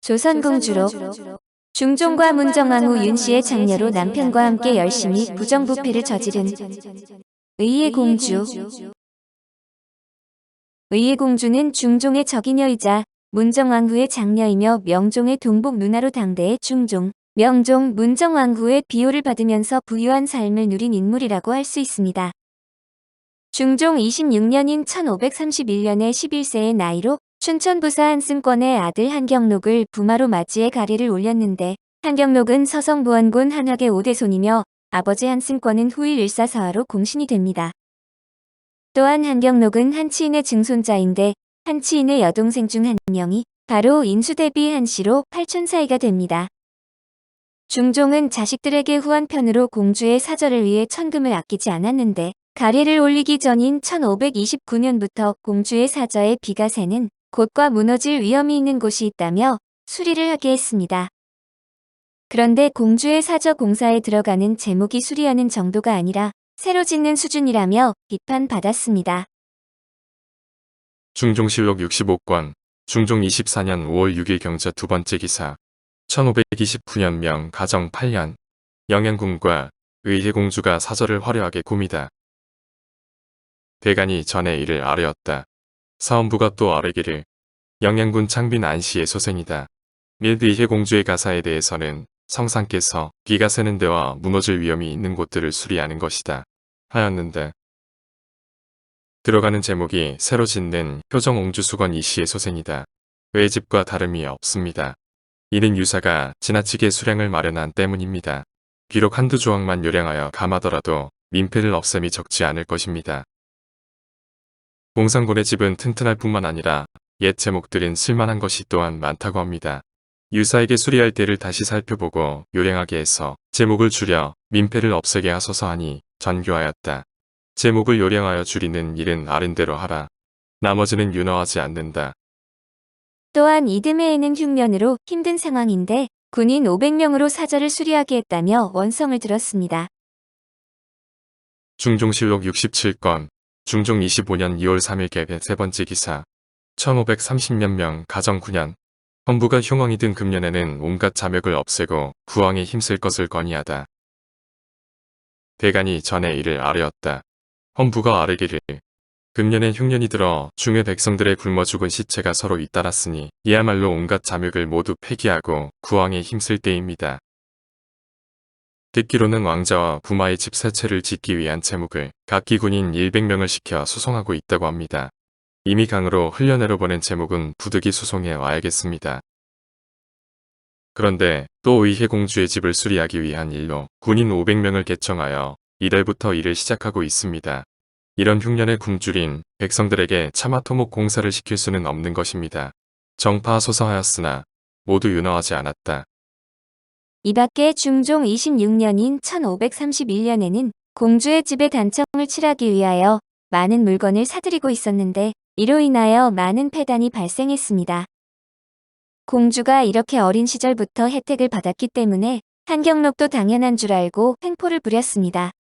조선공주로 중종과 문정왕후 윤씨의 장녀로 남편과 함께 열심히 부정부패를 저지른 의의 공주. 의의 공주는 중종의 적인여이자 문정왕후의 장녀이며 명종의 동복 누나로 당대의 중종, 명종, 문정왕후의 비호를 받으면서 부유한 삶을 누린 인물이라고 할 수 있습니다. 중종 26년인 1531년에 11세의 나이로 춘천부사 한승권의 아들 한경록을 부마로 맞이해 가리를 올렸는데, 한경록은 서성부원군 한학의 5대손이며 아버지 한승권은 후일 일사사화로 공신이 됩니다. 또한 한경록은 한치인의 증손자인데 한치인의 여동생 중 한 명이 바로 인수대비 한씨로 팔촌사이가 됩니다. 중종은 자식들에게 후한편으로 공주의 사절을 위해 천금을 아끼지 않았는데, 가리를 올리기 전인 1529년부터 공주의 사저에 비가 새는 곳과 무너질 위험이 있는 곳이 있다며 수리를 하게 했습니다. 그런데 공주의 사저 공사에 들어가는 제목이 수리하는 정도가 아니라 새로 짓는 수준이라며 비판받았습니다. 중종실록 65권, 중종 24년 5월 6일 경자 두 번째 기사, 1529년 명 가정 8년, 영양궁과 의혜공주가 사절을 화려하게 꾸미다. 대간이 전에 이를 아뢰었다. 사원부가 또 아뢰기를, 영양군 창빈 안씨의 소생이다. 및 의혜공주의 가사에 대해서는 성상께서 비가 새는 데와 무너질 위험이 있는 곳들을 수리하는 것이다 하였는데, 들어가는 제목이 새로 짓는 효정옹주수건 이씨의 소생이다. 외의 집과 다름이 없습니다. 이는 유사가 지나치게 수량을 마련한 때문입니다. 비록 한두 조항만 요량하여 감하더라도 민폐를 없앰이 적지 않을 것입니다. 공상군의 집은 튼튼할 뿐만 아니라 옛 제목들은 쓸만한 것이 또한 많다고 합니다. 유사에게 수리할 때를 다시 살펴보고 요량하게 해서 제목을 줄여 민폐를 없애게 하소서 하니 전교하였다. 제목을 요량하여 줄이는 일은 아른대로 하라. 나머지는 윤허하지 않는다. 또한 이듬해에는 흉년으로 힘든 상황인데 군인 500명으로 사절을 수리하게 했다며 원성을 들었습니다. 중종실록 67권, 중종 25년 2월 3일 개배 세 번째 기사, 1530년 명 가정 9년, 헌부가 흉왕이 든 금년에는 온갖 자맥을 없애고 구왕에 힘쓸 것을 건의하다. 대간이 전에 이를 아뢰었다. 헌부가 아뢰기를, 금년에 흉년이 들어 중의 백성들의 굶어 죽은 시체가 서로 잇따랐으니 이야말로 온갖 자맥을 모두 폐기하고 구왕에 힘쓸 때입니다. 듣기로는 왕자와 부마의 집 세 채를 짓기 위한 제목을 각기 군인 100명을 시켜 수송하고 있다고 합니다. 이미 강으로 흘려내려 보낸 제목은 부득이 수송해 와야겠습니다. 그런데 또 의혜공주의 집을 수리하기 위한 일로 군인 500명을 개청하여 이달부터 일을 시작하고 있습니다. 이런 흉년에 굶주린 백성들에게 차마 토목 공사를 시킬 수는 없는 것입니다. 정파소서하였으나 모두 윤허하지 않았다. 이 밖에 중종 26년인 1531년에는 공주의 집에 단청을 칠하기 위하여 많은 물건을 사들이고 있었는데 이로 인하여 많은 폐단이 발생했습니다. 공주가 이렇게 어린 시절부터 혜택을 받았기 때문에 한경록도 당연한 줄 알고 횡포를 부렸습니다.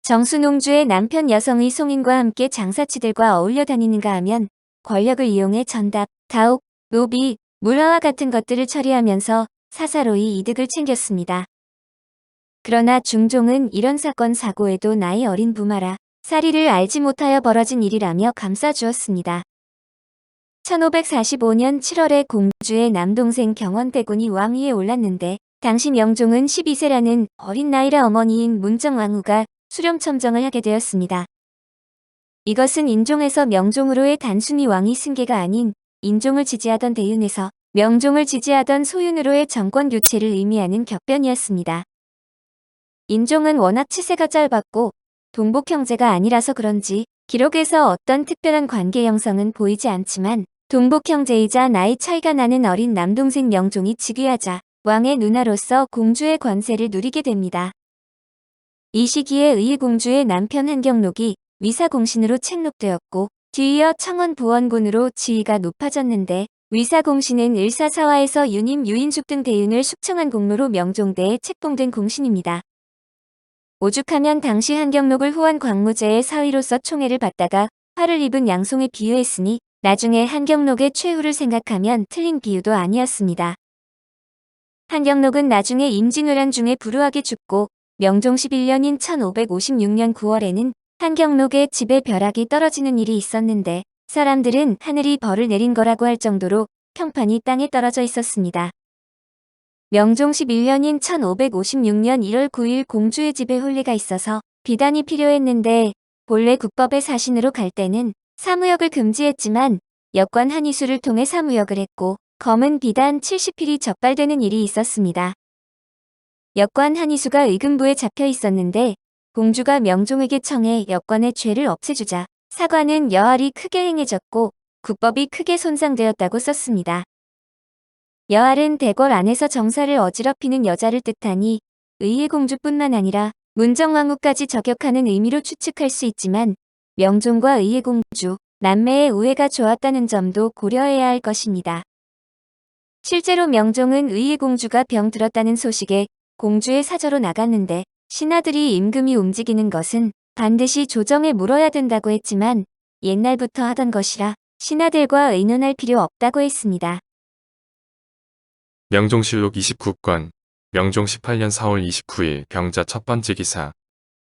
정순옹주의 남편 여성의 송인과 함께 장사치들과 어울려 다니는가 하면 권력을 이용해 전답, 가옥, 노비, 물화와 같은 것들을 처리하면서 사사로이 이득을 챙겼습니다. 그러나 중종은 이런 사건 사고에도 나이 어린 부마라 사리를 알지 못하여 벌어진 일이라며 감싸주었습니다. 1545년 7월에 공주의 남동생 경원대군이 왕위에 올랐는데 당시 명종은 12세라는 어린 나이라 어머니인 문정왕후가 수렴첨정을 하게 되었습니다. 이것은 인종에서 명종으로의 단순히 왕위 승계가 아닌 인종을 지지하던 대윤에서 명종을 지지하던 소윤으로의 정권 교체를 의미하는 격변이었습니다. 인종은 워낙 치세가 짧았고 동복 형제가 아니라서 그런지 기록에서 어떤 특별한 관계 형성은 보이지 않지만 동복 형제이자 나이 차이가 나는 어린 남동생 명종이 즉위하자 왕의 누나로서 공주의 권세를 누리게 됩니다. 이 시기에 의혜공주의 남편 한경록이 위사공신으로 책록되었고 뒤이어 청원부원군으로 지위가 높아졌는데 위사공신은 일사사화에서 유님 유인숙 등 대윤을 숙청한 공로로 명종대에 책봉된 공신입니다. 오죽하면 당시 한경록을 후한 광무제의 사위로서 총애를 받다가 화를 입은 양송에 비유했으니 나중에 한경록의 최후를 생각하면 틀린 비유도 아니었습니다. 한경록은 나중에 임진왜란 중에 불우하게 죽고 명종 11년인 1556년 9월에는 한경록의 집에 벼락이 떨어지는 일이 있었는데 사람들은 하늘이 벌을 내린 거라고 할 정도로 평판이 땅에 떨어져 있었습니다. 명종 11년인 1556년 1월 9일 공주의 집에 혼례가 있어서 비단이 필요했는데 본래 국법의 사신으로 갈 때는 사무역을 금지했지만 역관 한의수를 통해 사무역을 했고 검은 비단 70필이 적발되는 일이 있었습니다. 역관 한의수가 의금부에 잡혀 있었는데 공주가 명종에게 청해 역관의 죄를 없애주자 사관은 여할이 크게 행해졌고 국법이 크게 손상되었다고 썼습니다. 여할은 대궐 안에서 정사를 어지럽히는 여자를 뜻하니 의의 공주뿐만 아니라 문정왕후까지 저격하는 의미로 추측할 수 있지만 명종과 의의 공주, 남매의 우애가 좋았다는 점도 고려해야 할 것입니다. 실제로 명종은 의의 공주가 병 들었다는 소식에 공주의 사저로 나갔는데 신하들이 임금이 움직이는 것은 반드시 조정에 물어야 된다고 했지만 옛날부터 하던 것이라 신하들과 의논할 필요 없다고 했습니다. 명종실록 29권 명종 18년 4월 29일 병자 첫 번째 기사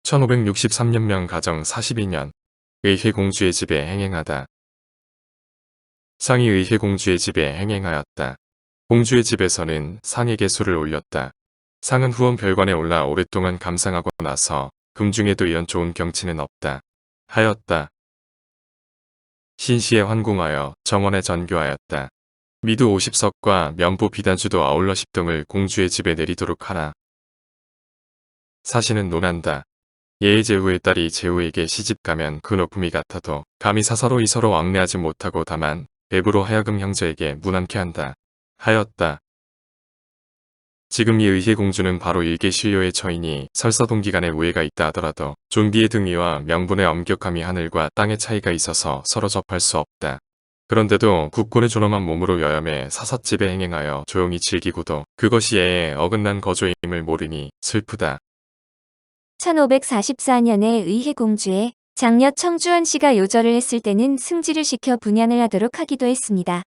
1563년명 가정 42년 의회공주의 집에 행행하다. 상이 의회공주의 집에 행행하였다. 공주의 집에서는 상에게 술을 올렸다. 상은 후원 별관에 올라 오랫동안 감상하고 나서 금중에도 이런 좋은 경치는 없다. 하였다. 신시에 환궁하여 정원에 전교하였다. 미두 50석과 면부 비단주도 아울러 10동을 공주의 집에 내리도록 하라. 사시는 논한다. 예의 제후의 딸이 제후에게 시집가면 그 높음이 같아도 감히 사사로 이서로 왕래하지 못하고 다만 배부로 하여금 형제에게 무난케 한다. 하였다. 지금 이 의혜공주는 바로 일개 신료의 처이니 설사 동기간에 우애가 있다 하더라도 존비의 등위와 명분의 엄격함이 하늘과 땅의 차이가 있어서 서로 접할 수 없다. 그런데도 국군의 존엄한 몸으로 여염해 사삿집에 행행하여 조용히 즐기고도 그것이 애에 어긋난 거조임을 모르니 슬프다. 1544년에 의혜공주의 장녀 청주원 씨가 요절을 했을 때는 승지를 시켜 분양을 하도록 하기도 했습니다.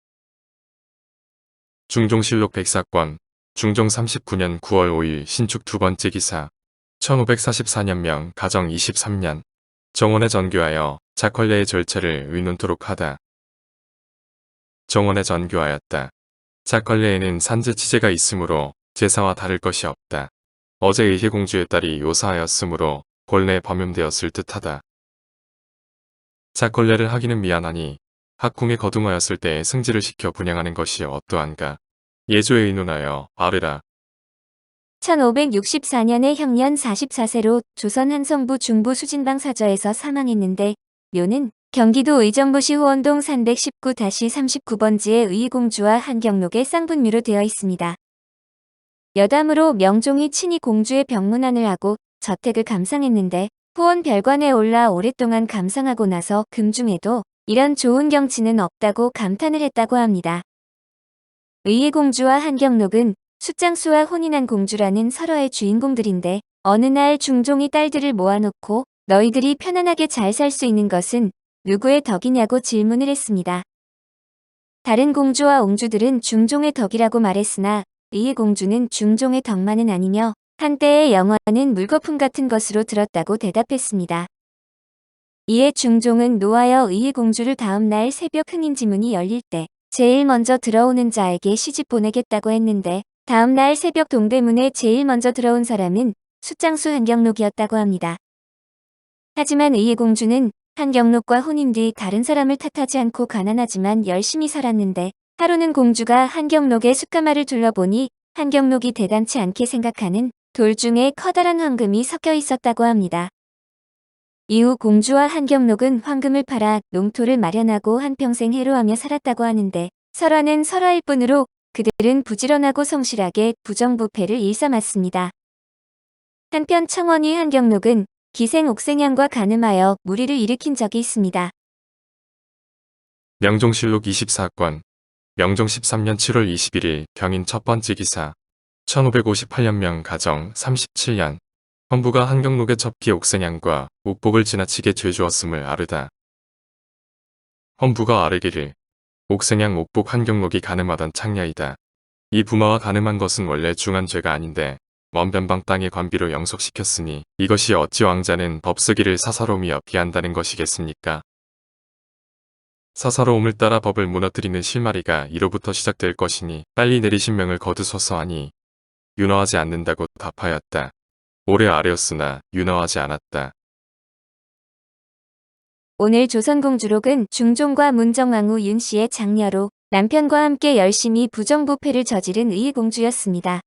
중종실록 백사권 중종 39년 9월 5일 신축 두 번째 기사 1544년명 가정 23년 정원에 전교하여 자컬레의 절차를 의논토록 하다. 정원에 전교하였다. 자컬레에는 산제 치제가 있으므로 제사와 다를 것이 없다. 어제 의혜공주의 딸이 요사하였으므로 본래 범염되었을 듯하다. 자컬레를 하기는 미안하니 학궁에 거둥하였을 때 승지를 시켜 분양하는 것이 어떠한가. 예조에 의논하여 아뢰라. 1564년에 형년 44세로 조선 한성부 중부 수진방 사저에서 사망했는데 묘는 경기도 의정부시 후원동 319-39번지의 의의공주와 한경록의 쌍분묘로 되어 있습니다. 여담으로 명종이 친히 공주의 병문안을 하고 저택을 감상했는데 후원 별관에 올라 오랫동안 감상하고 나서 금중에도 이런 좋은 경치는 없다고 감탄을 했다고 합니다. 의혜공주와 한경록은 숫장수와 혼인한 공주라는 설화의 주인공들인데 어느 날 중종이 딸들을 모아놓고 너희들이 편안하게 잘 살 수 있는 것은 누구의 덕이냐고 질문을 했습니다. 다른 공주와 옹주들은 중종의 덕이라고 말했으나 의혜공주는 중종의 덕만은 아니며 한때의 영화는 물거품 같은 것으로 들었다고 대답했습니다. 이에 중종은 노하여 의혜공주를 다음 날 새벽 흥인지문이 열릴 때 제일 먼저 들어오는 자에게 시집 보내겠다고 했는데 다음 날 새벽 동대문에 제일 먼저 들어온 사람은 숫장수 한경록이었다고 합니다. 하지만 의혜공주는 한경록과 혼인 뒤 다른 사람을 탓하지 않고 가난하지만 열심히 살았는데 하루는 공주가 한경록의 숫가마를 둘러보니 한경록이 대단치 않게 생각하는 돌 중에 커다란 황금이 섞여 있었다고 합니다. 이후 공주와 한경록은 황금을 팔아 농토를 마련하고 한평생 해로하며 살았다고 하는데 설화는 설화일 뿐으로 그들은 부지런하고 성실하게 부정부패를 일삼았습니다. 한편 청원이 한경록은 기생 옥생양과 간음하여 무리를 일으킨 적이 있습니다. 명종실록 24권 명종 13년 7월 21일 병인 첫 번째 기사 1558년명 가정 37년 헌부가 한경록의 첩기 옥생양과 옥복을 지나치게 죄주었음을 아르다. 헌부가 아뢰기를 옥생양 옥복 한경록이 가늠하던 창녀이다. 이 부마와 가늠한 것은 원래 중한 죄가 아닌데 먼 변방 땅의 관비로 영속시켰으니 이것이 어찌 왕자는 법쓰기를 사사로움이여 비한다는 것이겠습니까? 사사로움을 따라 법을 무너뜨리는 실마리가 이로부터 시작될 것이니 빨리 내리신 명을 거두소서 하니 윤허하지 않는다고 답하였다. 오래 아뢰었으나 윤허하지 않았다. 오늘 조선공주록은 중종과 문정왕후 윤씨의 장녀로 남편과 함께 열심히 부정부패를 저지른 의의공주였습니다.